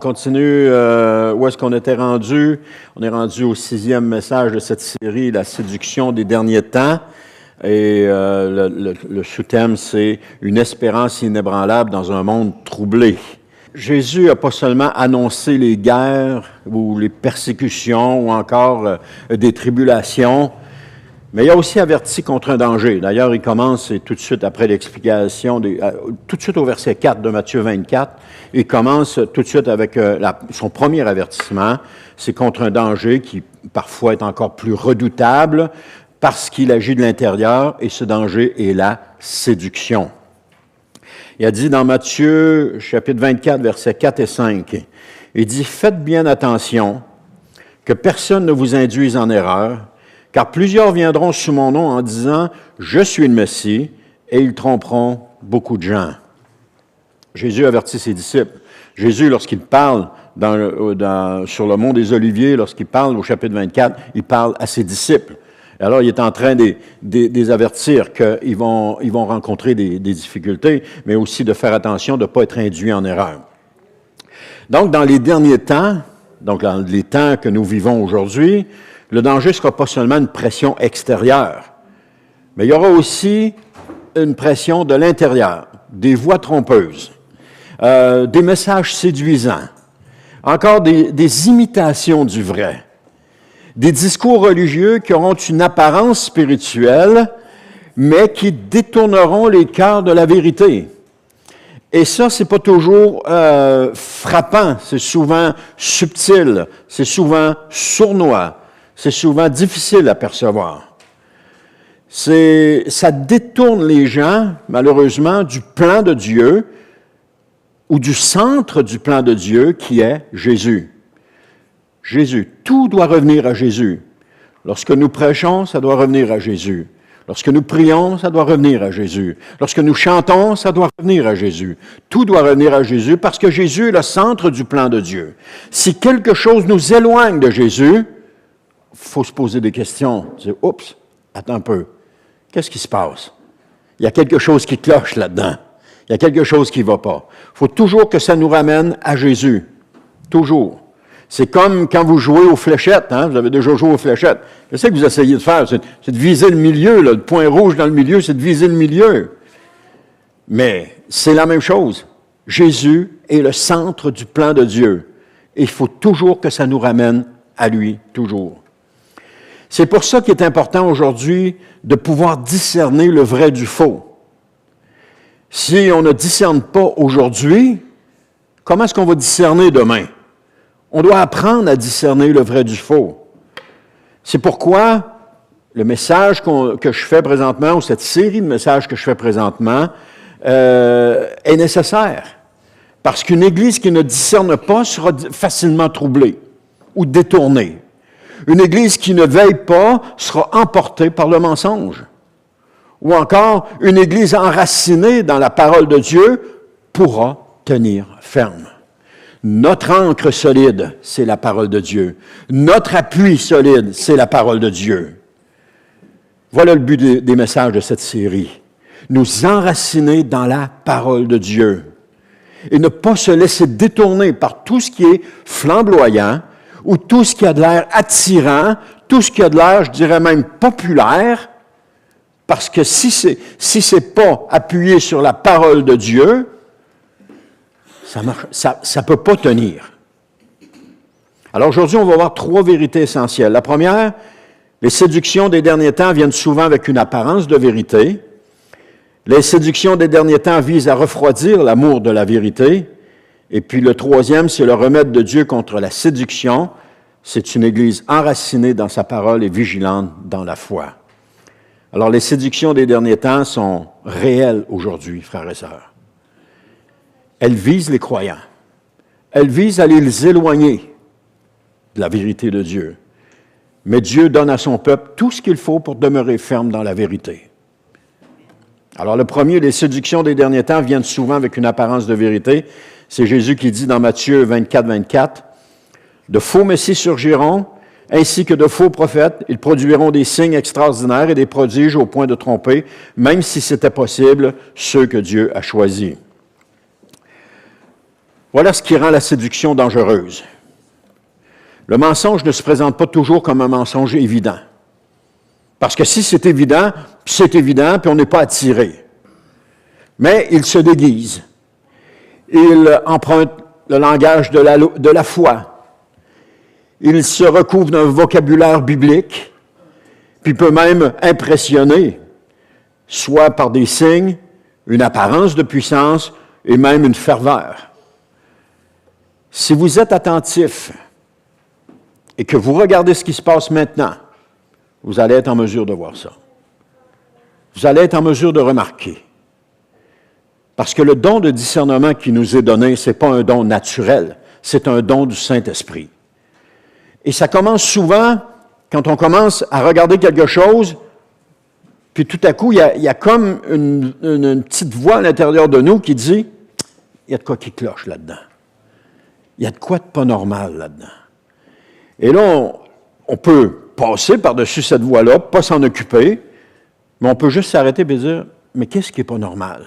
Continue où est-ce qu'on était rendu? On est rendu au 6e message de cette série, la séduction des derniers temps. Et le sous-thème, c'est une espérance inébranlable dans un monde troublé. Jésus n'a pas seulement annoncé les guerres ou les persécutions ou encore des tribulations, mais il a aussi averti contre un danger. D'ailleurs, il commence tout de suite après l'explication, tout de suite au verset 4 de Matthieu 24, il commence tout de suite avec son premier avertissement. C'est contre un danger qui parfois est encore plus redoutable parce qu'il agit de l'intérieur, et ce danger est la séduction. Il a dit dans Matthieu, chapitre 24, versets 4 et 5, il dit « Faites bien attention que personne ne vous induise en erreur, car plusieurs viendront sous mon nom en disant « Je suis le Messie », et ils tromperont beaucoup de gens. » Jésus avertit ses disciples. Jésus, lorsqu'il parle sur le mont des Oliviers, lorsqu'il parle au chapitre 24, il parle à ses disciples. Alors, il est en train de les avertir qu'ils vont rencontrer des difficultés, mais aussi de faire attention de ne pas être induits en erreur. Donc, dans les derniers temps, donc dans les temps que nous vivons aujourd'hui, le danger ne sera pas seulement une pression extérieure, mais il y aura aussi une pression de l'intérieur, des voix trompeuses, des messages séduisants, encore des imitations du vrai, des discours religieux qui auront une apparence spirituelle, mais qui détourneront les cœurs de la vérité. Et ça, c'est pas toujours frappant, c'est souvent subtil, c'est souvent sournois, c'est souvent difficile à percevoir. Ça détourne les gens, malheureusement, du plan de Dieu ou du centre du plan de Dieu qui est Jésus. Jésus, tout doit revenir à Jésus. Lorsque nous prêchons, ça doit revenir à Jésus. Lorsque nous prions, ça doit revenir à Jésus. Lorsque nous chantons, ça doit revenir à Jésus. Tout doit revenir à Jésus parce que Jésus est le centre du plan de Dieu. Si quelque chose nous éloigne de Jésus, il faut se poser des questions. Dire, oups, attends un peu. Qu'est-ce qui se passe? Il y a quelque chose qui cloche là-dedans. Il y a quelque chose qui ne va pas. Il faut toujours que ça nous ramène à Jésus. Toujours. C'est comme quand vous jouez aux fléchettes, hein? Vous avez déjà joué aux fléchettes. Qu'est-ce que vous essayez de faire? C'est de viser le milieu, là. Le point rouge dans le milieu, c'est de viser le milieu. Mais c'est la même chose. Jésus est le centre du plan de Dieu. Et il faut toujours que ça nous ramène à lui, toujours. C'est pour ça qu'il est important aujourd'hui de pouvoir discerner le vrai du faux. Si on ne discerne pas aujourd'hui, comment est-ce qu'on va discerner demain? On doit apprendre à discerner le vrai du faux. C'est pourquoi le message que je fais présentement, ou cette série de messages que je fais présentement, est nécessaire. Parce qu'une Église qui ne discerne pas sera facilement troublée ou détournée. Une Église qui ne veille pas sera emportée par le mensonge. Ou encore, une Église enracinée dans la parole de Dieu pourra tenir ferme. Notre ancre solide, c'est la parole de Dieu. Notre appui solide, c'est la parole de Dieu. Voilà le but des messages de cette série. Nous enraciner dans la parole de Dieu. Et ne pas se laisser détourner par tout ce qui est flamboyant ou tout ce qui a de l'air attirant, tout ce qui a de l'air, je dirais même, populaire, parce que si c'est pas appuyé sur la parole de Dieu, ça peut pas tenir. Alors aujourd'hui, on va voir 3 vérités essentielles. La première, les séductions des derniers temps viennent souvent avec une apparence de vérité. Les séductions des derniers temps visent à refroidir l'amour de la vérité. Et puis le troisième, c'est le remède de Dieu contre la séduction. C'est une Église enracinée dans sa parole et vigilante dans la foi. Alors les séductions des derniers temps sont réelles aujourd'hui, frères et sœurs. Elles visent les croyants. Elles visent à les éloigner de la vérité de Dieu. Mais Dieu donne à son peuple tout ce qu'il faut pour demeurer ferme dans la vérité. Alors le premier, les séductions des derniers temps viennent souvent avec une apparence de vérité. C'est Jésus qui dit dans Matthieu 24, 24, « De faux messies surgiront, ainsi que de faux prophètes. Ils produiront des signes extraordinaires et des prodiges au point de tromper, même si c'était possible, ceux que Dieu a choisis. » Voilà ce qui rend la séduction dangereuse. Le mensonge ne se présente pas toujours comme un mensonge évident. Parce que si c'est évident, puis on n'est pas attiré. Mais il se déguise. Il emprunte le langage de la foi. Il se recouvre d'un vocabulaire biblique, puis peut même impressionner, soit par des signes, une apparence de puissance et même une ferveur. Si vous êtes attentif et que vous regardez ce qui se passe maintenant, vous allez être en mesure de voir ça. Vous allez être en mesure de remarquer. Parce que le don de discernement qui nous est donné, ce n'est pas un don naturel, c'est un don du Saint-Esprit. Et ça commence souvent quand on commence à regarder quelque chose, puis tout à coup, il y a comme une petite voix à l'intérieur de nous qui dit « il y a de quoi qui cloche là-dedans. Il y a de quoi de pas normal là-dedans. » Et là, on peut passer par-dessus cette voie-là, pas s'en occuper, mais on peut juste s'arrêter et dire « mais qu'est-ce qui n'est pas normal? »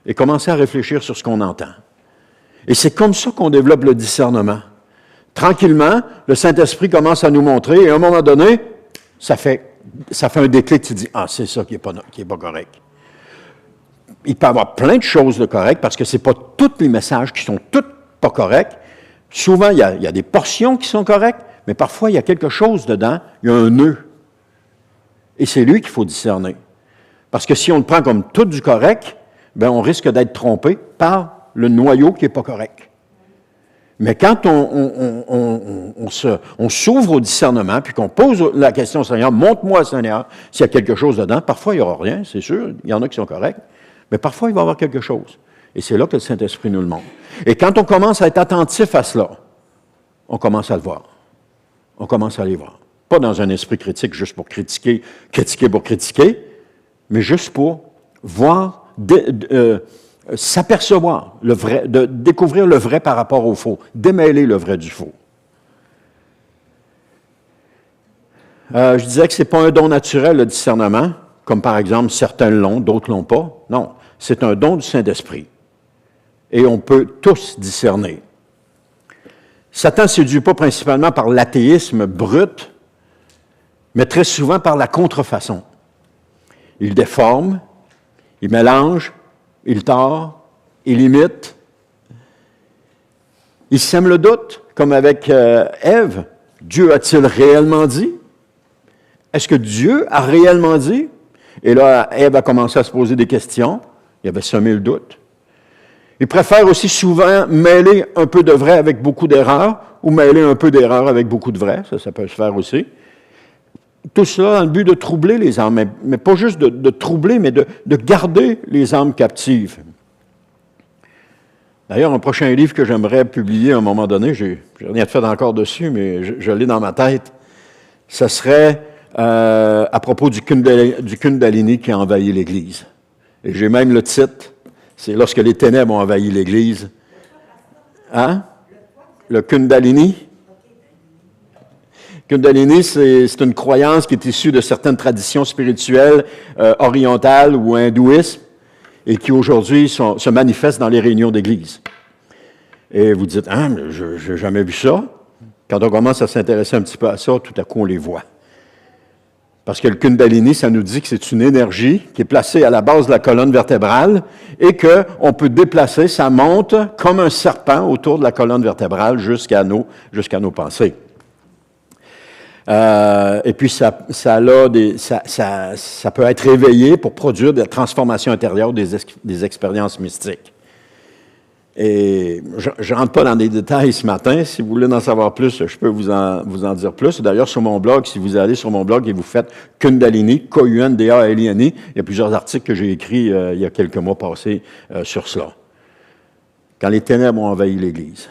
Et commencer à réfléchir sur ce qu'on entend. Et c'est comme ça qu'on développe le discernement. Tranquillement, le Saint-Esprit commence à nous montrer, et à un moment donné, ça fait un déclic, tu dis « ah, c'est ça qui est pas correct. » Il peut y avoir plein de choses de correctes, parce que ce n'est pas tous les messages qui sont tous pas corrects. Souvent, il y a des portions qui sont correctes, mais parfois, il y a quelque chose dedans, il y a un nœud. Et c'est lui qu'il faut discerner. Parce que si on le prend comme tout du correct, bien, on risque d'être trompé par le noyau qui n'est pas correct. Mais quand on s'ouvre au discernement, puis qu'on pose la question au Seigneur, montre-moi, Seigneur, s'il y a quelque chose dedans, parfois il n'y aura rien, c'est sûr, il y en a qui sont corrects, mais parfois il va y avoir quelque chose. Et c'est là que le Saint-Esprit nous le montre. Et quand on commence à être attentif à cela, on commence à le voir. On commence à les voir. Pas dans un esprit critique juste pour critiquer pour critiquer, mais juste pour voir, s'apercevoir le vrai, de découvrir le vrai par rapport au faux, démêler le vrai du faux. Je disais que ce n'est pas un don naturel, le discernement, comme par exemple certains l'ont, d'autres ne l'ont pas. Non, c'est un don du Saint-Esprit. Et on peut tous discerner. Satan ne séduit pas principalement par l'athéisme brut, mais très souvent par la contrefaçon. Il déforme, il mélange, il tord, il imite. Il sème le doute, comme avec Ève. Dieu a-t-il réellement dit? Est-ce que Dieu a réellement dit? Et là, Ève a commencé à se poser des questions. Il avait semé le doute. Il préfère aussi souvent mêler un peu de vrai avec beaucoup d'erreurs, ou mêler un peu d'erreur avec beaucoup de vrai. Ça peut se faire aussi. Tout cela dans le but de troubler les âmes, mais pas juste de troubler, mais de garder les âmes captives. D'ailleurs, un prochain livre que j'aimerais publier à un moment donné, je n'ai rien fait encore dessus, mais je l'ai dans ma tête, ce serait à propos du Kundalini qui a envahi l'Église. Et j'ai même le titre, c'est « Lorsque les ténèbres ont envahi l'Église ». Hein? Le Kundalini. Kundalini, c'est une croyance qui est issue de certaines traditions spirituelles orientales ou hindouistes et qui aujourd'hui se manifestent dans les réunions d'église. Et vous dites, « ah, mais je n'ai jamais vu ça ». Quand on commence à s'intéresser un petit peu à ça, tout à coup on les voit. Parce que le Kundalini, ça nous dit que c'est une énergie qui est placée à la base de la colonne vertébrale et qu'on peut déplacer, ça monte comme un serpent autour de la colonne vertébrale jusqu'à nos pensées. Et puis, ça peut être réveillé pour produire des transformations intérieures, des expériences mystiques. Et je ne rentre pas dans des détails ce matin. Si vous voulez en savoir plus, je peux vous en dire plus. D'ailleurs, sur mon blog, si vous allez sur mon blog et vous faites Kundalini, K-U-N-D-A-L-I-N-I, il y a plusieurs articles que j'ai écrits il y a quelques mois passés sur cela. Quand les ténèbres ont envahi l'Église.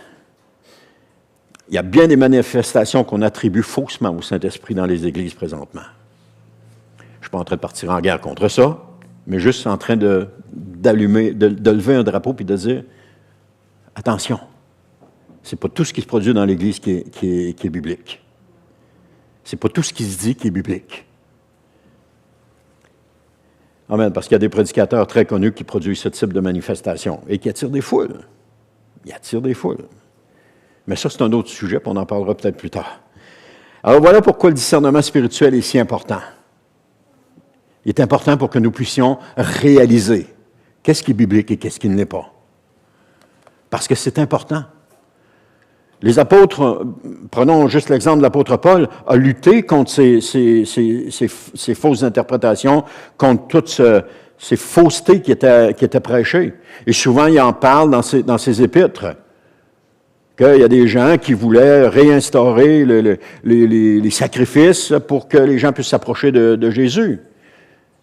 Il y a bien des manifestations qu'on attribue faussement au Saint-Esprit dans les églises présentement. Je ne suis pas en train de partir en guerre contre ça, mais juste en train de lever un drapeau et de dire « Attention, ce n'est pas tout ce qui se produit dans l'Église qui est biblique. Ce n'est pas tout ce qui se dit qui est biblique. » Amen, parce qu'il y a des prédicateurs très connus qui produisent ce type de manifestation et qui attirent des foules. Il attire des foules. Mais ça, c'est un autre sujet, puis on en parlera peut-être plus tard. Alors voilà pourquoi le discernement spirituel est si important. Il est important pour que nous puissions réaliser qu'est-ce qui est biblique et qu'est-ce qui ne l'est pas. Parce que c'est important. Les apôtres, prenons juste l'exemple de l'apôtre Paul, a lutté contre ces fausses interprétations, contre toutes ces faussetés qui étaient prêchées. Et souvent, il en parle dans ses épîtres, qu'il y a des gens qui voulaient réinstaurer les sacrifices pour que les gens puissent s'approcher de Jésus.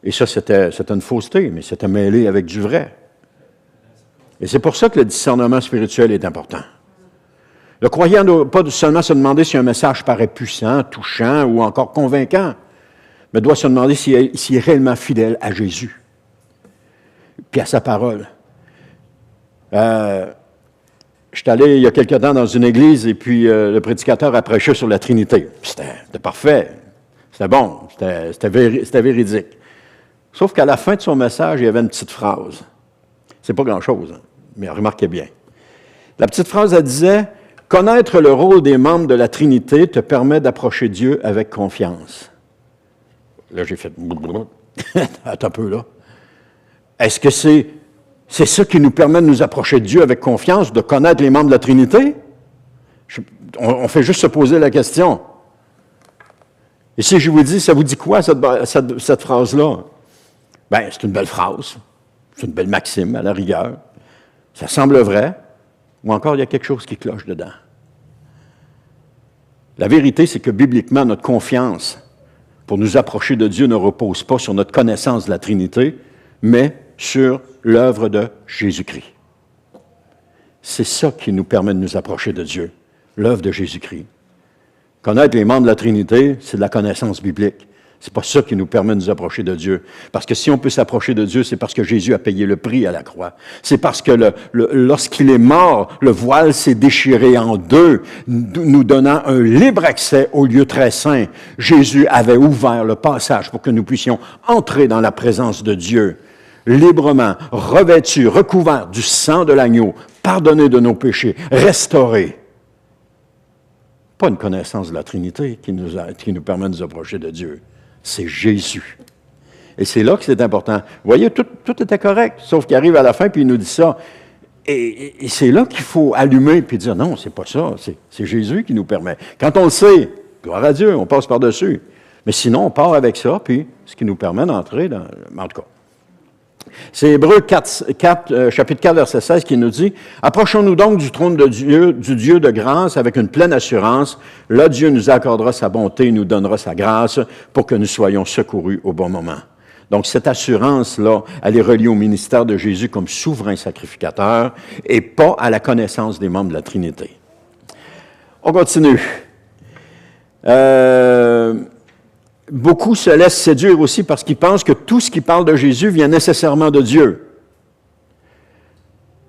Et ça, c'était une fausseté, mais c'était mêlé avec du vrai. Et c'est pour ça que le discernement spirituel est important. Le croyant ne doit pas seulement se demander si un message paraît puissant, touchant ou encore convaincant, mais doit se demander s'il est réellement fidèle à Jésus, puis à sa parole. Je suis allé il y a quelque temps dans une église et puis le prédicateur a prêché sur la Trinité. C'était parfait, c'était bon, c'était véridique. Sauf qu'à la fin de son message, il y avait une petite phrase. C'est pas grand-chose, hein, mais remarquez bien. La petite phrase, elle disait « Connaître le rôle des membres de la Trinité te permet d'approcher Dieu avec confiance. » Là, j'ai fait « Attends un peu, là. Est-ce que c'est ça qui nous permet de nous approcher de Dieu avec confiance, de connaître les membres de la Trinité? » On fait juste se poser la question. Et si je vous dis, ça vous dit quoi, cette phrase-là? Bien, c'est une belle phrase. C'est une belle maxime, à la rigueur. Ça semble vrai, ou encore il y a quelque chose qui cloche dedans. La vérité, c'est que bibliquement, notre confiance pour nous approcher de Dieu ne repose pas sur notre connaissance de la Trinité, mais sur l'œuvre de Jésus-Christ. C'est ça qui nous permet de nous approcher de Dieu, l'œuvre de Jésus-Christ. Connaître les membres de la Trinité, c'est de la connaissance biblique. C'est pas ça qui nous permet de nous approcher de Dieu. Parce que si on peut s'approcher de Dieu, c'est parce que Jésus a payé le prix à la croix. C'est parce que lorsqu'il est mort, le voile s'est déchiré en deux, nous donnant un libre accès au lieu très saint. Jésus avait ouvert le passage pour que nous puissions entrer dans la présence de Dieu, librement, revêtus, recouverts du sang de l'agneau, pardonnés de nos péchés, restaurés. Pas une connaissance de la Trinité qui nous permet de nous approcher de Dieu. C'est Jésus. Et c'est là que c'est important. Vous voyez, tout était correct, sauf qu'il arrive à la fin, puis il nous dit ça. Et c'est là qu'il faut allumer, puis dire, non, c'est pas ça, c'est Jésus qui nous permet. Quand on le sait, gloire à Dieu, on passe par-dessus. Mais sinon, on part avec ça, puis ce qui nous permet d'entrer dans... En tout cas, c'est Hébreux 4, chapitre 4, verset 16, qui nous dit « Approchons-nous donc du trône de Dieu, du Dieu de grâce, avec une pleine assurance. Là, Dieu nous accordera sa bonté et nous donnera sa grâce pour que nous soyons secourus au bon moment. » Donc, cette assurance-là, elle est reliée au ministère de Jésus comme souverain sacrificateur et pas à la connaissance des membres de la Trinité. On continue. Beaucoup se laissent séduire aussi parce qu'ils pensent que tout ce qui parle de Jésus vient nécessairement de Dieu.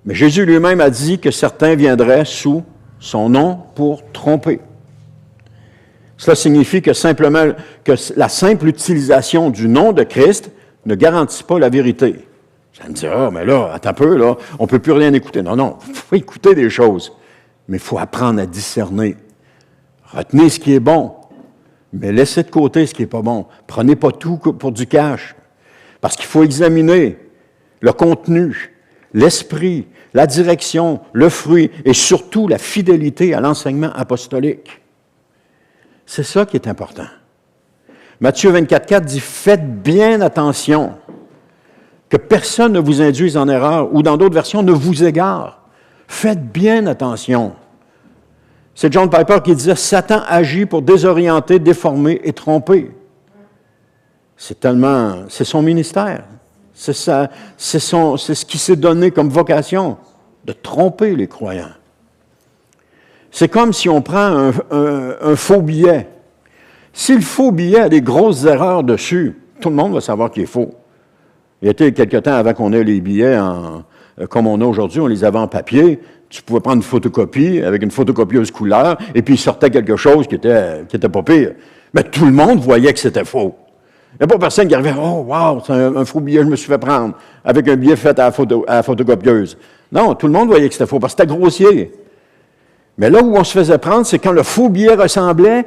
Mais Jésus lui-même a dit que certains viendraient sous son nom pour tromper. Cela signifie que la simple utilisation du nom de Christ ne garantit pas la vérité. Ça me dit, mais là, attends un peu, là, on ne peut plus rien écouter. Non, il faut écouter des choses, mais il faut apprendre à discerner. Retenez ce qui est bon. Mais laissez de côté ce qui n'est pas bon. Prenez pas tout pour du cash. Parce qu'il faut examiner le contenu, l'esprit, la direction, le fruit et surtout la fidélité à l'enseignement apostolique. C'est ça qui est important. Matthieu 24,4 dit « Faites bien attention que personne ne vous induise en erreur ou dans d'autres versions ne vous égare. Faites bien attention. » C'est John Piper qui disait « Satan agit pour désorienter, déformer et tromper. » C'est son ministère. C'est ce qui s'est donné comme vocation, de tromper les croyants. C'est comme si on prend un faux billet. Si le faux billet a des grosses erreurs dessus, tout le monde va savoir qu'il est faux. Il y a été quelque temps avant qu'on ait les billets comme on a aujourd'hui, on les avait en papier. Tu pouvais prendre une photocopie avec une photocopieuse couleur, et puis il sortait quelque chose qui était pas pire. Mais tout le monde voyait que c'était faux. Il n'y a pas personne qui arrivait, « Oh, wow, c'est un faux billet, je me suis fait prendre, avec un billet fait à la photocopieuse. » Non, tout le monde voyait que c'était faux, parce que c'était grossier. Mais là où on se faisait prendre, c'est quand le faux billet ressemblait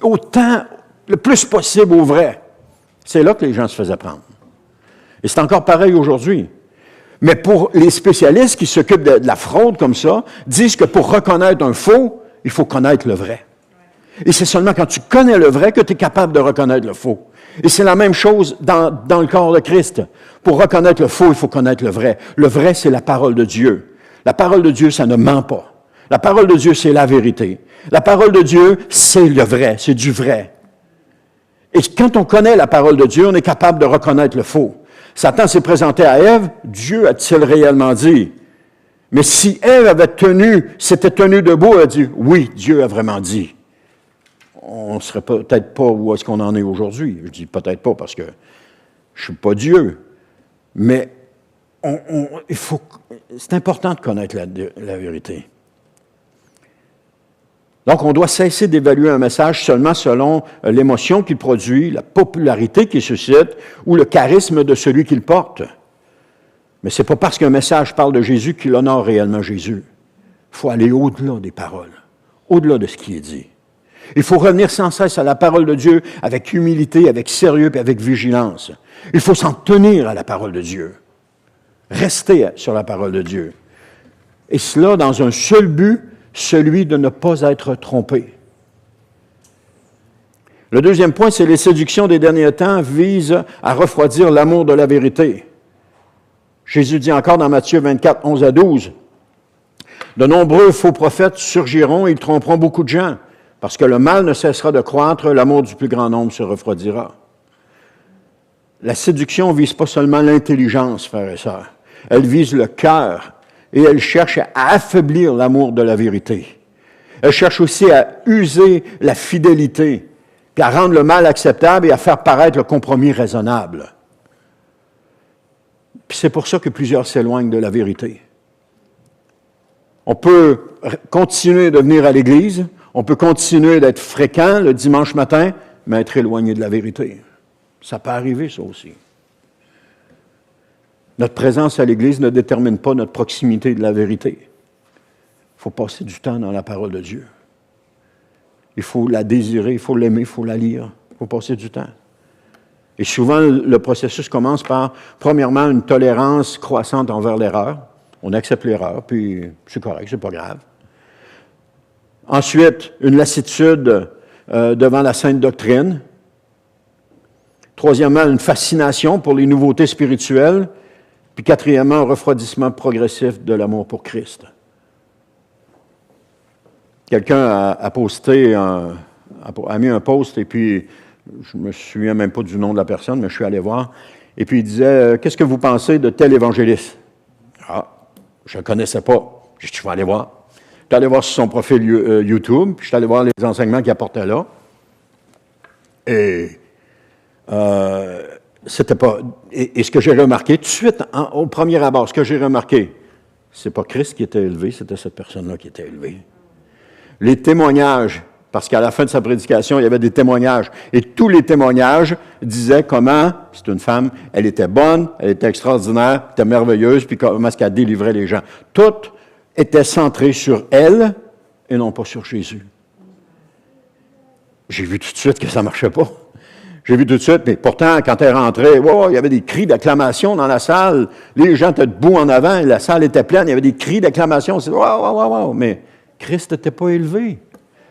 autant, le plus possible au vrai. C'est là que les gens se faisaient prendre. Et c'est encore pareil aujourd'hui. Mais pour les spécialistes qui s'occupent de la fraude comme ça, disent que pour reconnaître un faux, il faut connaître le vrai. Et c'est seulement quand tu connais le vrai que tu es capable de reconnaître le faux. Et c'est la même chose dans le corps de Christ. Pour reconnaître le faux, il faut connaître le vrai. Le vrai, c'est la parole de Dieu. La parole de Dieu, ça ne ment pas. La parole de Dieu, c'est la vérité. La parole de Dieu, c'est le vrai, c'est du vrai. Et quand on connaît la parole de Dieu, on est capable de reconnaître le faux. Satan s'est présenté à Ève, Dieu a-t-il réellement dit? Mais si Ève s'était tenue debout, elle a dit, oui, Dieu a vraiment dit. On ne serait peut-être pas où est-ce qu'on en est aujourd'hui. Je dis peut-être pas parce que je ne suis pas Dieu. Mais c'est important de connaître la vérité. Donc, on doit cesser d'évaluer un message seulement selon l'émotion qu'il produit, la popularité qu'il suscite ou le charisme de celui qui le porte. Mais ce n'est pas parce qu'un message parle de Jésus qu'il honore réellement Jésus. Il faut aller au-delà des paroles, au-delà de ce qui est dit. Il faut revenir sans cesse à la parole de Dieu avec humilité, avec sérieux et avec vigilance. Il faut s'en tenir à la parole de Dieu. Rester sur la parole de Dieu. Et cela dans un seul but, celui de ne pas être trompé. Le deuxième point, c'est les séductions des derniers temps visent à refroidir l'amour de la vérité. Jésus dit encore dans Matthieu 24, 11 à 12, « De nombreux faux prophètes surgiront et ils tromperont beaucoup de gens, parce que le mal ne cessera de croître, l'amour du plus grand nombre se refroidira. » La séduction ne vise pas seulement l'intelligence, frères et sœurs, elle vise le cœur. Et elle cherche à affaiblir l'amour de la vérité. Elle cherche aussi à user la fidélité, puis à rendre le mal acceptable et à faire paraître le compromis raisonnable. Puis c'est pour ça que plusieurs s'éloignent de la vérité. On peut continuer de venir à l'Église, on peut continuer d'être fréquent le dimanche matin, mais être éloigné de la vérité. Ça peut arriver, ça aussi. Notre présence à l'Église ne détermine pas notre proximité de la vérité. Il faut passer du temps dans la parole de Dieu. Il faut la désirer, il faut l'aimer, il faut la lire. Il faut passer du temps. Et souvent, le processus commence par, premièrement, une tolérance croissante envers l'erreur. On accepte l'erreur, puis c'est correct, c'est pas grave. Ensuite, une lassitude devant la sainte doctrine. Troisièmement, une fascination pour les nouveautés spirituelles. Puis quatrièmement, un refroidissement progressif de l'amour pour Christ. Quelqu'un a mis un post et puis, je ne me souviens même pas du nom de la personne, mais je suis allé voir. Et puis il disait, qu'est-ce que vous pensez de tel évangéliste? Ah, je ne le connaissais pas. Je vais aller voir. Je suis allé voir sur son profil YouTube, puis je suis allé voir les enseignements qu'il apportait là. Et c'était pas. Et ce que j'ai remarqué, tout de suite, au premier abord, ce que j'ai remarqué, c'est pas Christ qui était élevé, c'était cette personne-là qui était élevée. Les témoignages, parce qu'à la fin de sa prédication, il y avait des témoignages, et tous les témoignages disaient comment, c'est une femme, elle était bonne, elle était extraordinaire, elle était merveilleuse, puis comment est-ce qu'elle délivrait les gens. Tout était centré sur elle, et non pas sur Jésus. J'ai vu tout de suite que ça ne marchait pas. J'ai vu tout de suite, mais pourtant, quand elle rentrait, wow, il y avait des cris d'acclamation dans la salle. Les gens étaient debout en avant, et la salle était pleine, il y avait des cris d'acclamation. C'est wow, wow, wow, wow. Mais Christ n'était pas élevé.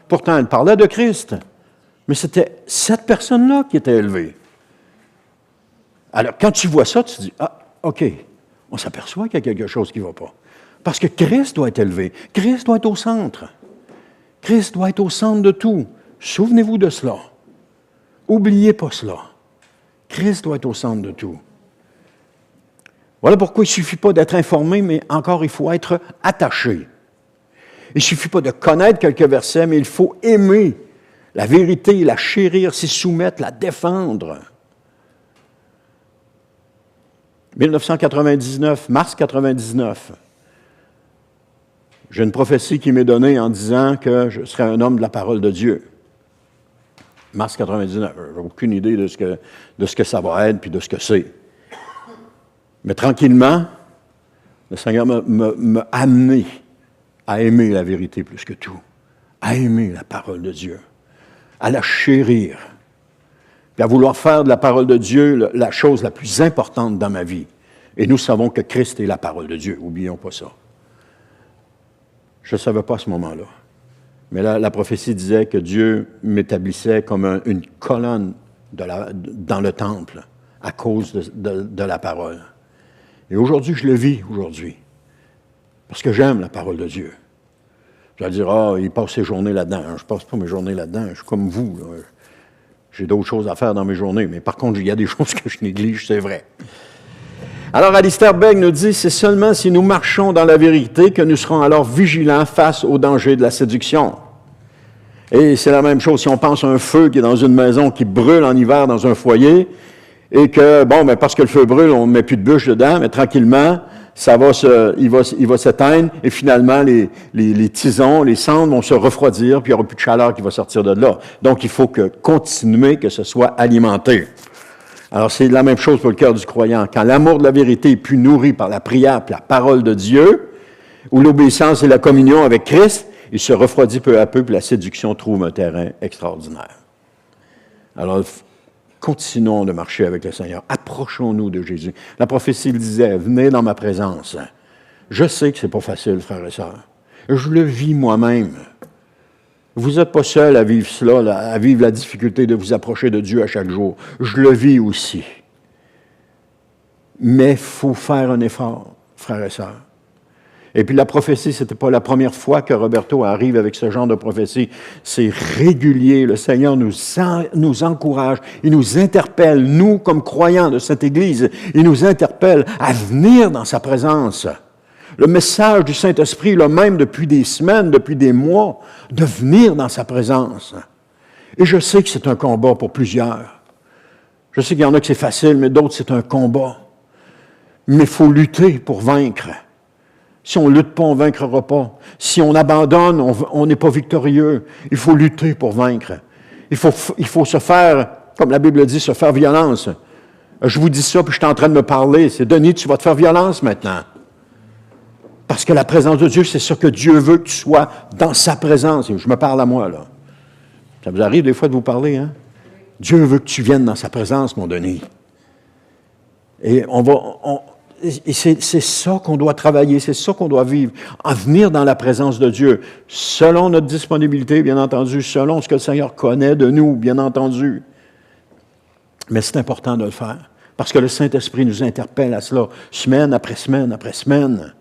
Pourtant, elle parlait de Christ. Mais c'était cette personne-là qui était élevée. Alors, quand tu vois ça, tu te dis, ah, OK, on s'aperçoit qu'il y a quelque chose qui ne va pas. Parce que Christ doit être élevé. Christ doit être au centre. Christ doit être au centre de tout. Souvenez-vous de cela. N'oubliez pas cela. Christ doit être au centre de tout. Voilà pourquoi il ne suffit pas d'être informé, mais encore, il faut être attaché. Il ne suffit pas de connaître quelques versets, mais il faut aimer la vérité, la chérir, s'y soumettre, la défendre. 1999, mars 99, j'ai une prophétie qui m'est donnée en disant que je serais un homme de la parole de Dieu. Mars 99. Je n'ai aucune idée de ce que ça va être puis de ce que c'est. Mais tranquillement, le Seigneur m'a amené à aimer la vérité plus que tout, à aimer la parole de Dieu, à la chérir, puis à vouloir faire de la parole de Dieu la chose la plus importante dans ma vie. Et nous savons que Christ est la parole de Dieu. Oublions pas ça. Je ne savais pas à ce moment-là. Mais là, la prophétie disait que Dieu m'établissait comme une colonne dans le temple à cause de la parole. Et aujourd'hui, je le vis aujourd'hui. Parce que j'aime la parole de Dieu. Je vais dire, il passe ses journées là-dedans. Je ne passe pas mes journées là-dedans. Je suis comme vous. Là. J'ai d'autres choses à faire dans mes journées. Mais par contre, il y a des choses que je néglige, c'est vrai. Alors, Alistair Begg nous dit, c'est seulement si nous marchons dans la vérité que nous serons alors vigilants face au danger de la séduction. Et c'est la même chose si on pense à un feu qui est dans une maison qui brûle en hiver dans un foyer et que, parce que le feu brûle, on ne met plus de bûches dedans, mais tranquillement, il va s'éteindre et finalement, les tisons, les cendres vont se refroidir puis il n'y aura plus de chaleur qui va sortir de là. Donc, il faut continuer que ce soit alimenté. Alors, c'est la même chose pour le cœur du croyant. Quand l'amour de la vérité est plus nourri par la prière et la parole de Dieu, ou l'obéissance et la communion avec Christ, il se refroidit peu à peu, puis la séduction trouve un terrain extraordinaire. Alors, continuons de marcher avec le Seigneur. Approchons-nous de Jésus. La prophétie le disait, venez dans ma présence. Je sais que ce n'est pas facile, frères et sœurs. Je le vis moi-même. Vous n'êtes pas seul à vivre cela, à vivre la difficulté de vous approcher de Dieu à chaque jour. Je le vis aussi. Mais il faut faire un effort, frères et sœurs. Et puis la prophétie, ce n'était pas la première fois que Roberto arrive avec ce genre de prophétie. C'est régulier. Le Seigneur nous encourage. Il nous interpelle, nous, comme croyants de cette Église, il nous interpelle à venir dans sa présence. Le message du Saint-Esprit, le même depuis des semaines, depuis des mois, de venir dans sa présence. Et je sais que c'est un combat pour plusieurs. Je sais qu'il y en a que c'est facile, mais d'autres, c'est un combat. Mais il faut lutter pour vaincre. Si on ne lutte pas, on ne vaincra pas. Si on abandonne, on n'est pas victorieux. Il faut lutter pour vaincre. Il faut se faire, comme la Bible dit, se faire violence. Je vous dis ça, puis je suis en train de me parler. C'est Denis, tu vas te faire violence maintenant. Parce que la présence de Dieu, c'est ça que Dieu veut que tu sois dans sa présence. Et je me parle à moi, là. Ça vous arrive des fois de vous parler, hein? Dieu veut que tu viennes dans sa présence, mon Denis. Et c'est ça qu'on doit travailler, c'est ça qu'on doit vivre, en venir dans la présence de Dieu, selon notre disponibilité, bien entendu, selon ce que le Seigneur connaît de nous, bien entendu. Mais c'est important de le faire, parce que le Saint-Esprit nous interpelle à cela, semaine après semaine après semaine.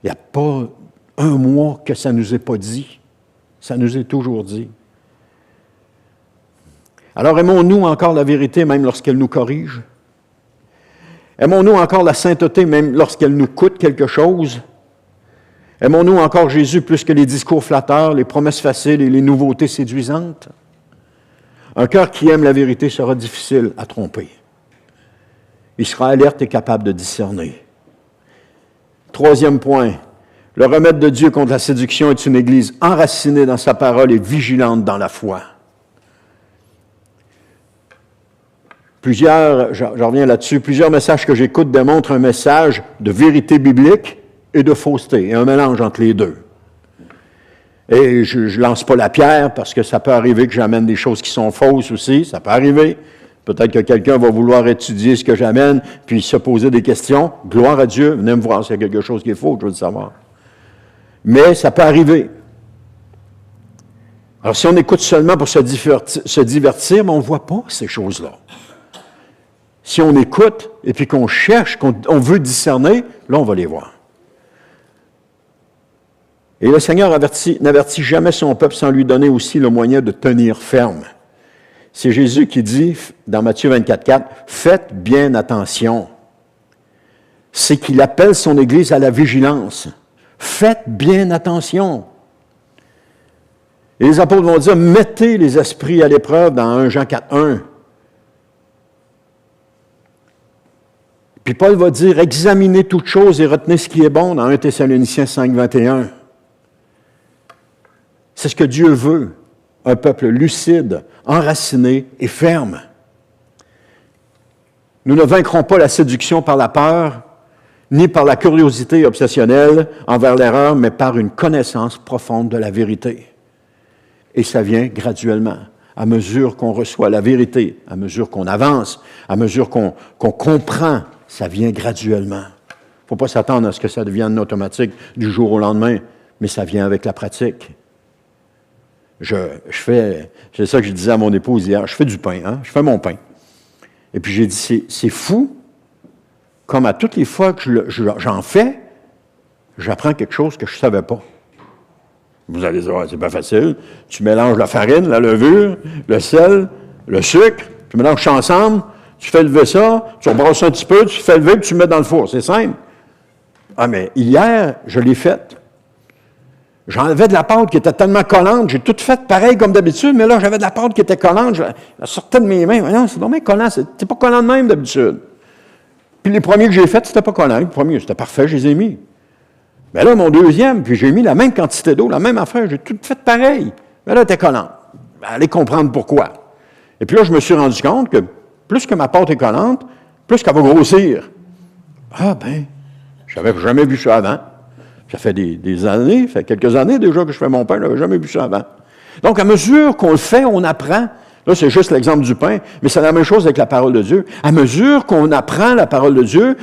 Il n'y a pas un mois que ça ne nous est pas dit. Ça nous est toujours dit. Alors, aimons-nous encore la vérité, même lorsqu'elle nous corrige? Aimons-nous encore la sainteté, même lorsqu'elle nous coûte quelque chose? Aimons-nous encore Jésus plus que les discours flatteurs, les promesses faciles et les nouveautés séduisantes? Un cœur qui aime la vérité sera difficile à tromper. Il sera alerte et capable de discerner. Troisième point, le remède de Dieu contre la séduction est une Église enracinée dans sa parole et vigilante dans la foi. Je reviens là-dessus, plusieurs messages que j'écoute démontrent un message de vérité biblique et de fausseté, et un mélange entre les deux. Et je ne lance pas la pierre parce que ça peut arriver que j'amène des choses qui sont fausses aussi, ça peut arriver. Peut-être que quelqu'un va vouloir étudier ce que j'amène, puis se poser des questions. Gloire à Dieu, venez me voir s'il y a quelque chose qui est faux, je veux le savoir. Mais ça peut arriver. Alors si on écoute seulement pour se divertir, mais on ne voit pas ces choses-là. Si on écoute et puis qu'on cherche, qu'on veut discerner, là, on va les voir. Et le Seigneur n'avertit jamais son peuple sans lui donner aussi le moyen de tenir ferme. C'est Jésus qui dit, dans Matthieu 24,4, « Faites bien attention. » C'est qu'il appelle son Église à la vigilance. Faites bien attention. Et les apôtres vont dire, « Mettez les esprits à l'épreuve » dans 1 Jean 4,1. Puis Paul va dire, « Examinez toutes choses et retenez ce qui est bon » dans 1 Thessaloniciens 5,21. C'est ce que Dieu veut. un peuple lucide, enraciné et ferme. Nous ne vaincrons pas la séduction par la peur, ni par la curiosité obsessionnelle envers l'erreur, mais par une connaissance profonde de la vérité. Et ça vient graduellement, à mesure qu'on reçoit la vérité, à mesure qu'on avance, à mesure qu'on comprend, ça vient graduellement. Il ne faut pas s'attendre à ce que ça devienne automatique du jour au lendemain, mais ça vient avec la pratique. C'est ça que je disais à mon épouse hier, je fais du pain, hein? Je fais mon pain. Et puis j'ai dit, c'est fou, comme à toutes les fois que j'en fais, j'apprends quelque chose que je ne savais pas. Vous allez dire, c'est pas facile. Tu mélanges la farine, la levure, le sel, le sucre, tu mélanges ça ensemble, tu fais lever ça, tu rebrasses un petit peu, tu fais lever, puis tu mets dans le four. C'est simple. Ah, mais hier, je l'ai faite. J'enlevais de la pâte qui était tellement collante, j'ai tout fait pareil comme d'habitude, mais là, j'avais de la pâte qui était collante, je la sortais de mes mains. Non, c'est dommage collant, c'est pas collant de même d'habitude. Puis les premiers que j'ai faits, c'était pas collant. Les premiers, c'était parfait, je les ai mis. Mais là, mon deuxième, puis j'ai mis la même quantité d'eau, la même affaire, j'ai tout fait pareil. Mais là, elle était collante. Allez comprendre pourquoi. Et puis là, je me suis rendu compte que plus que ma pâte est collante, plus qu'elle va grossir. Ah ben, je n'avais jamais vu ça avant. Ça fait des années, ça fait quelques années déjà que je fais mon pain, je n'avais jamais vu ça avant. Donc, à mesure qu'on le fait, on apprend. Là, c'est juste l'exemple du pain, mais c'est la même chose avec la parole de Dieu. À mesure qu'on apprend la parole de Dieu,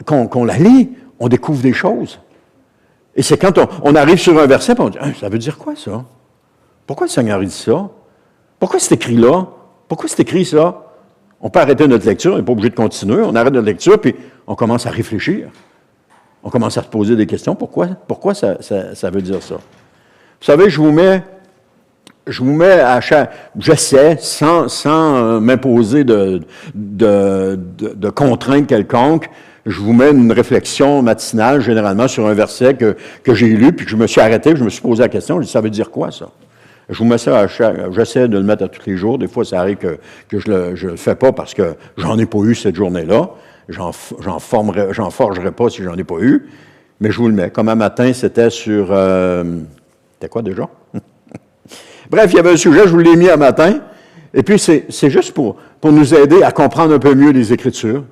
qu'on la lit, on découvre des choses. Et c'est quand on arrive sur un verset, et on dit, ça veut dire quoi ça? Pourquoi le Seigneur dit ça? Pourquoi c'est écrit là? Pourquoi c'est écrit ça? On peut arrêter notre lecture, on n'est pas obligé de continuer, on arrête notre lecture, puis on commence à réfléchir. On commence à se poser des questions. Pourquoi ça veut dire ça? Vous savez, je vous mets à chaque... J'essaie, sans m'imposer de contraintes quelconques, je vous mets une réflexion matinale, généralement, sur un verset que j'ai lu, puis que je me suis arrêté, que je me suis posé la question, je dis, ça veut dire quoi, ça? Je vous mets ça j'essaie de le mettre à tous les jours. Des fois, ça arrive que je le fais pas parce que j'en ai pas eu cette journée-là. J'en forgerai pas si j'en ai pas eu. Mais je vous le mets. Comme un matin, c'était sur... c'était quoi déjà? Bref, il y avait un sujet, je vous l'ai mis un matin. Et puis, c'est juste pour nous aider à comprendre un peu mieux les Écritures,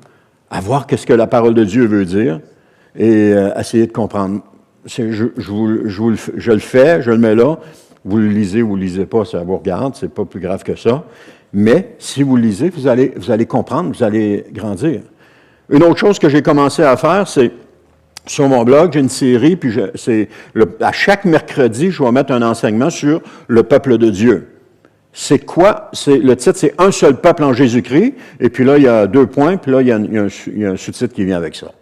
à voir qu'est-ce que la parole de Dieu veut dire et essayer de comprendre. Je le fais, je le mets là. Vous le lisez ou vous ne le lisez pas, ça vous regarde, c'est pas plus grave que ça. Mais si vous le lisez, vous allez comprendre, vous allez grandir. Une autre chose que j'ai commencé à faire, c'est sur mon blog, j'ai une série, puis à chaque mercredi, je vais mettre un enseignement sur le peuple de Dieu. C'est quoi? Le titre, c'est « Un seul peuple en Jésus-Christ », et puis là, il y a 2 points, puis là, il y a un sous-titre qui vient avec ça.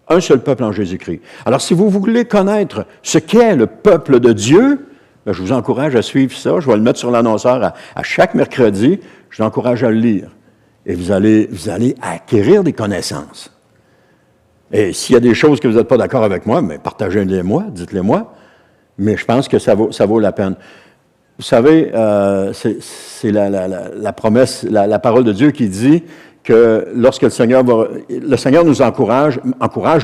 Un seul peuple en Jésus-Christ. Alors, si vous voulez connaître ce qu'est le peuple de Dieu, bien, je vous encourage à suivre ça. Je vais le mettre sur l'annonceur à chaque mercredi. Je vous encourage à le lire. Et vous allez acquérir des connaissances. Et s'il y a des choses que vous n'êtes pas d'accord avec moi, mais partagez-les-moi, dites-les-moi. Mais je pense que ça vaut la peine. Vous savez, c'est la promesse, la parole de Dieu qui dit que lorsque le Seigneur nous encourage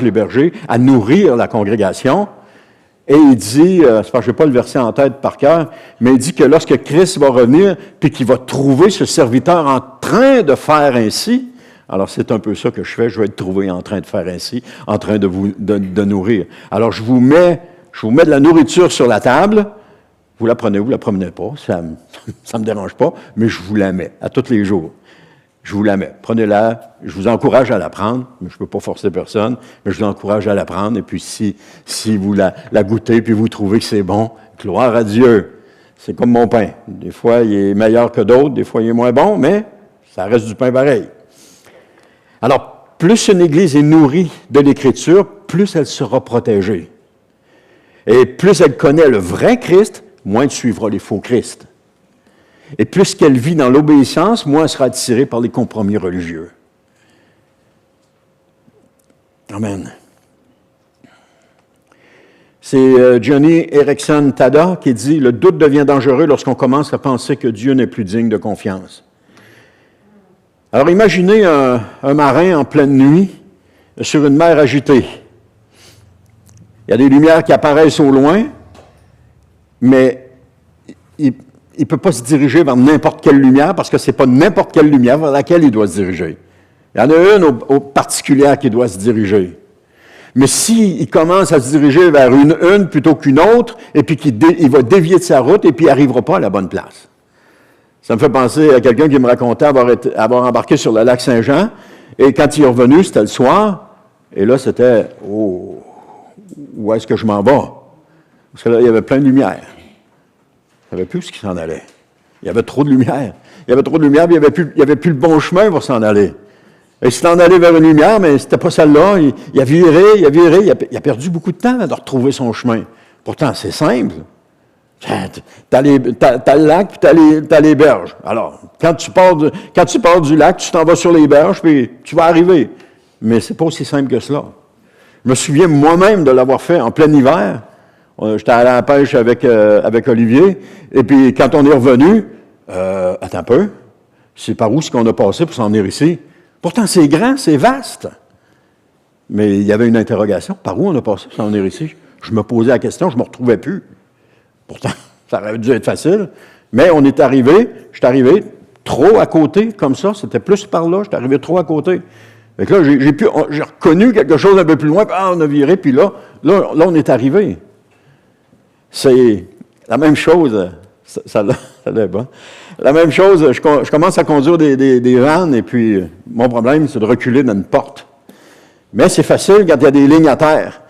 les bergers à nourrir la congrégation. Et il dit, je n'ai pas le verset en tête par cœur, mais il dit que lorsque Christ va revenir, puis qu'il va trouver ce serviteur en train de faire ainsi, alors c'est un peu ça que je fais, je vais être trouvé en train de faire ainsi, en train de nourrir. Alors je vous mets de la nourriture sur la table, vous la prenez pas, ça me dérange pas, mais je vous la mets à tous les jours. Je vous la mets. Prenez-la. Je vous encourage à la prendre. Mais je ne peux pas forcer personne, mais je vous encourage à la prendre. Et puis, si vous la goûtez, puis vous trouvez que c'est bon, gloire à Dieu. C'est comme mon pain. Des fois, il est meilleur que d'autres. Des fois, il est moins bon, mais ça reste du pain pareil. Alors, plus une Église est nourrie de l'Écriture, plus elle sera protégée. Et plus elle connaît le vrai Christ, moins elle suivra les faux Christ. Et plus qu'elle vit dans l'obéissance, moins elle sera attirée par les compromis religieux. Amen. C'est Johnny Erickson Tada qui dit « Le doute devient dangereux lorsqu'on commence à penser que Dieu n'est plus digne de confiance. » Alors imaginez un marin en pleine nuit sur une mer agitée. Il y a des lumières qui apparaissent au loin, mais il ne peut pas se diriger vers n'importe quelle lumière parce que ce n'est pas n'importe quelle lumière vers laquelle il doit se diriger. Il y en a une au particulière qui doit se diriger. Mais s'il commence à se diriger vers une plutôt qu'une autre, et puis il va dévier de sa route, et puis il n'arrivera pas à la bonne place. Ça me fait penser à quelqu'un qui me racontait avoir embarqué sur le lac Saint-Jean, et quand il est revenu, c'était le soir, et là, c'était « Oh, où est-ce que je m'en vais? » Parce que là, il y avait plein de lumière. Il ne savait plus où il s'en allait. Il y avait trop de lumière. Il y avait trop de lumière, puis il n'y avait plus le bon chemin pour s'en aller. Et il s'en allait vers une lumière, mais c'était pas celle-là. Il a viré, il a perdu beaucoup de temps de retrouver son chemin. Pourtant, c'est simple. T'as le lac, puis t'as les berges. Alors, quand tu pars du lac, tu t'en vas sur les berges, puis tu vas arriver. Mais c'est pas aussi simple que cela. Je me souviens moi-même de l'avoir fait en plein hiver. J'étais allé à la pêche avec Olivier, et puis quand on est revenu, attends un peu, c'est par où est-ce qu'on a passé pour s'en venir ici? Pourtant, c'est grand, c'est vaste. Mais il y avait une interrogation. Par où on a passé pour s'en venir ici? Je me posais la question, je ne me retrouvais plus. Pourtant, ça aurait dû être facile. Mais on est arrivé, je suis arrivé trop à côté, comme ça, c'était plus par là, je suis arrivé trop à côté. Fait que là, j'ai reconnu quelque chose un peu plus loin, puis on a viré, puis là, on est arrivé. C'est la même chose, ça l'est bon. La même chose, je commence à conduire des vannes, et puis mon problème, c'est de reculer dans une porte. Mais c'est facile quand il y a des lignes à terre.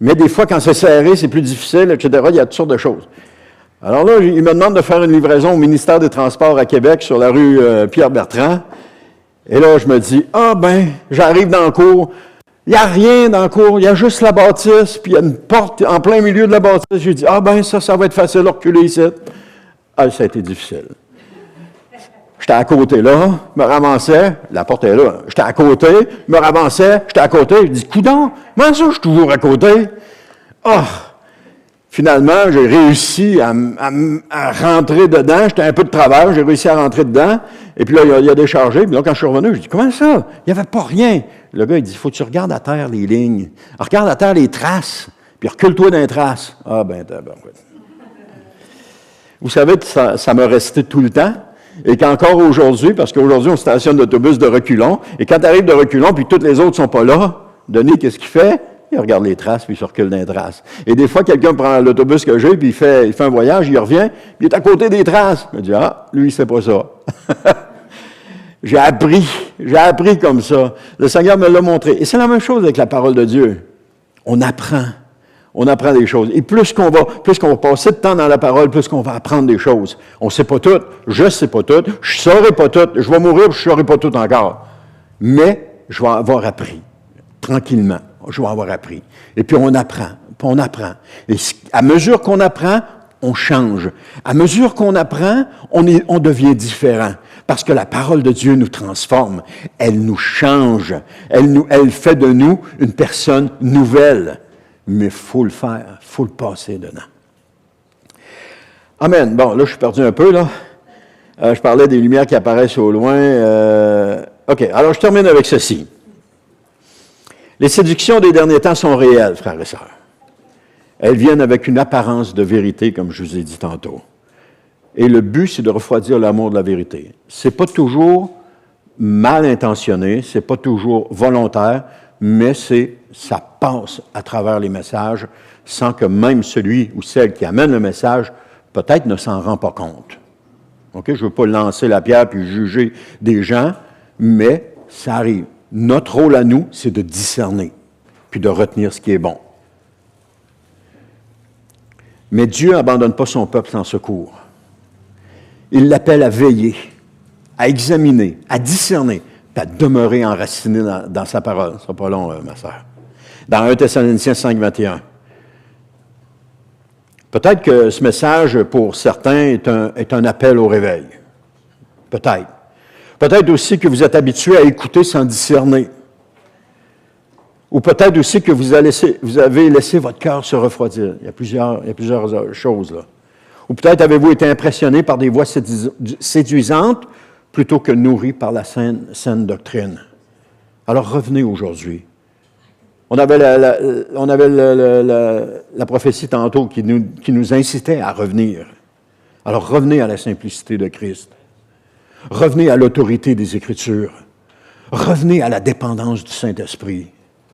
Mais des fois, quand c'est serré, c'est plus difficile, etc. Il y a toutes sortes de choses. Alors là, il me demande de faire une livraison au ministère des Transports à Québec, sur la rue Pierre-Bertrand. Et là, je me dis, j'arrive dans le cours. Il n'y a rien dans le cours, il y a juste la bâtisse, puis il y a une porte en plein milieu de la bâtisse. J'ai dit, ça va être facile de reculer ici. Ça a été difficile. J'étais à côté là, me ramassais, la porte est là. J'étais à côté, me ramassais, j'étais à côté. Je dis, coudonc, comment ça, je suis toujours à côté? Finalement, j'ai réussi à rentrer dedans. J'étais un peu de travers, j'ai réussi à rentrer dedans. Et puis là, il a déchargé. Puis là, quand je suis revenu, je dis, comment ça? Il n'y avait pas rien. Le gars, il dit, il faut que tu regardes à terre les lignes. Alors, regarde à terre les traces, puis recule-toi dans les traces. Vous savez que ça m'a resté tout le temps. Et qu'encore aujourd'hui, parce qu'aujourd'hui, on stationne l'autobus de reculons, et quand tu arrives de reculons, puis toutes les autres ne sont pas là, Denis, qu'est-ce qu'il fait? Il regarde les traces, puis il se recule dans les traces. Et des fois, quelqu'un prend l'autobus que j'ai, puis il fait un voyage, il revient, puis il est à côté des traces. Il me dit, lui, c'est pas ça. J'ai appris comme ça. Le Seigneur me l'a montré. Et c'est la même chose avec la parole de Dieu. On apprend des choses. Et plus qu'on va passer de temps dans la parole, plus qu'on va apprendre des choses. On ne sait pas tout, je ne sais pas tout, je ne saurai pas tout, je vais mourir, je ne saurai pas tout encore. Mais je vais avoir appris, tranquillement, je vais avoir appris. Et puis on apprend. Et à mesure qu'on apprend, on change. À mesure qu'on apprend, on devient différent. Parce que la parole de Dieu nous transforme. Elle nous change. Elle fait de nous une personne nouvelle. Mais il faut le faire, il faut le passer dedans. Amen. Bon, là, je suis perdu un peu, là. Je parlais des lumières qui apparaissent au loin. OK, alors je termine avec ceci. Les séductions des derniers temps sont réelles, frères et sœurs. Elles viennent avec une apparence de vérité, comme je vous ai dit tantôt. Et le but, c'est de refroidir l'amour de la vérité. C'est pas toujours mal intentionné, c'est pas toujours volontaire, mais ça passe à travers les messages sans que même celui ou celle qui amène le message, peut-être ne s'en rend pas compte. OK? Je ne veux pas lancer la pierre puis juger des gens, mais ça arrive. Notre rôle à nous, c'est de discerner, puis de retenir ce qui est bon. Mais Dieu n'abandonne pas son peuple sans secours. Il l'appelle à veiller, à examiner, à discerner, puis à demeurer enraciné dans sa parole. Ce ne sera pas long, ma sœur. Dans 1 Thessaloniciens 5, 21. Peut-être que ce message, pour certains, est un appel au réveil. Peut-être. Peut-être aussi que vous êtes habitué à écouter sans discerner. Ou peut-être aussi que vous avez laissé votre cœur se refroidir. Il y a plusieurs choses là. Ou peut-être avez-vous été impressionné par des voix séduisantes plutôt que nourri par la saine doctrine. Alors revenez aujourd'hui. On avait la prophétie tantôt qui nous incitait à revenir. Alors revenez à la simplicité de Christ. Revenez à l'autorité des Écritures. Revenez à la dépendance du Saint-Esprit.